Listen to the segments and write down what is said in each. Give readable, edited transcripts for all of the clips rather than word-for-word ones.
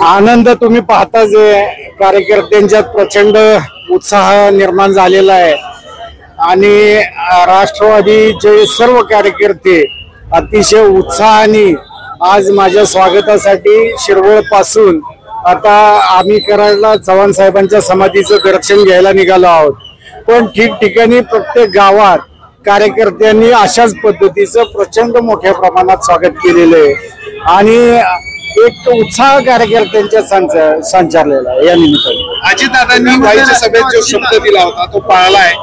आनंद तुम्ही पाहता जे कार्यकर्त्यांच्यात प्रचंड उत्साह निर्माण झालेला आहे आणि राष्ट्रवादीचे सर्व कार्यकर्ते अतिशय उत्साहाने आज माझ्या स्वागतासाठी शिरवळ पासून आता आम्ही कराडला चव्हाण साहेबांच्या समाधीचं दर्शन घ्यायला निघालो आहोत। पण ठिकठिकाणी प्रत्येक गावात कार्यकर्त्यांनी अशाच पद्धतीचं प्रचंड मोठ्या प्रमाणात स्वागत केलेलं आहे आणि एक उत्साह कार्यकर्त्यांच्या संचारलेला आहे। या निमित्ताने अजितदादांनी वाईच्या सभेत जो शब्द दिला होता तो पाळला आहे।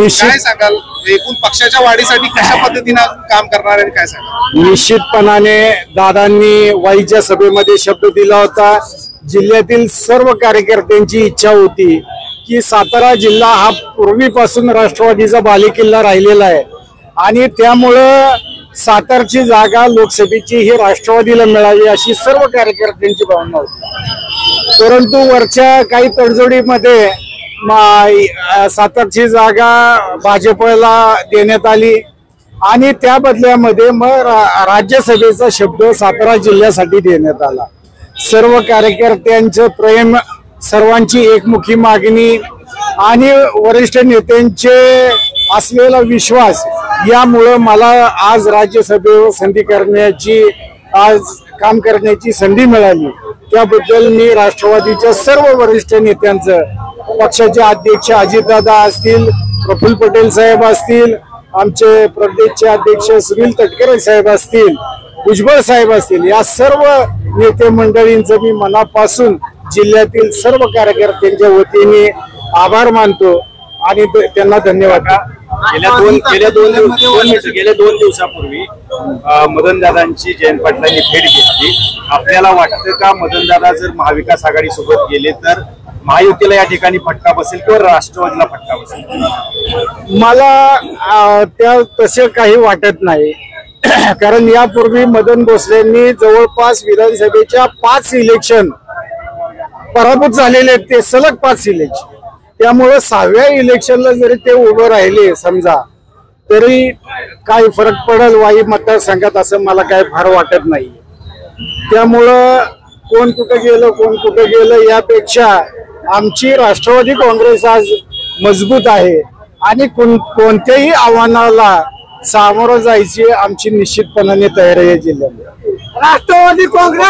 काय सांगाल एकूण पक्षाच्या वाढीसाठी कशा पद्धतीने काम करणार आहे काय सांगाल? निश्चितपणाने दादांनी वाईच्या सभेमध्ये शब्द दिला होता। जिल्ह्यातील सर्व कार्यकर्त्यांची इच्छा होती की सातारा जिल्हा हा पूर्वीपासून राष्ट्रवादीचा बालेकिल्ला राहिलेला आहे आणि त्यामुळे सातारची जागा लोकसभेची ही राष्ट्रवादीला मिळावी अशी सर्व कार्यकर्त्यांची भावना होती। परंतु वरच्या काही तडजोडीमध्ये सातारची जागा भाजपला देण्यात आली आणि त्या बदल्यामध्ये मग राज्यसभेचा शब्द सातारा जिल्ह्यासाठी देण्यात आला। सर्व कार्यकर्त्यांचं प्रेम, सर्वांची एकमुखी मागणी आणि वरिष्ठ नेत्यांचे असलेला विश्वास यामुळे मला आज राज्यसभेवर काम करण्याची संधी मिळाली। त्याबद्दल मी राष्ट्रवादीच्या सर्व वरिष्ठ नेत्यांचं, पक्षाचे अध्यक्ष अजितदादा असतील, प्रफुल्ल पटेल साहेब असतील, आमचे प्रदेशचे अध्यक्ष सुनील तटकरे साहेब असतील, भुजबळ साहेब असतील, या सर्व नेते मंडळींचं मी मनापासून जिल्ह्यातील सर्व कार्यकर्त्यांच्या वतीने आभार मानतो आणि त्यांना धन्यवाद। गेल्या दोन दिवसापूर्वी मदनदादांची जयंत पाटलांनी भेट घेतली। आपल्याला वाटतं का मदनदादा जर महाविकास आघाडी सोबत गेले तर महायुतीला या ठिकाणी फटका बसेल किंवा राष्ट्रवादीला फटका बसेल? मला तसे काही वाटत नाही, कारण यापूर्वी मदन भोसलेंनी जवळपास विधानसभेच्या 5 इलेक्शन पराभूत झालेले, ते सलग 5 इलेक्शन। त्यामुळे 6व्या इलेक्शनला जरी ते उभं राहिले समजा तरी काही फरक पडेल वाई मतदारसंघात असं मला काय फार वाटत नाही। त्यामुळं कोण कुठे गेलं यापेक्षा आमची राष्ट्रवादी काँग्रेस आज मजबूत आहे आणि कोणत्याही आव्हानाला सामोरं जायची आमची निश्चितपणाने तयारी आहे जिल्ह्यामध्ये। राष्ट्रवादी काँग्रेस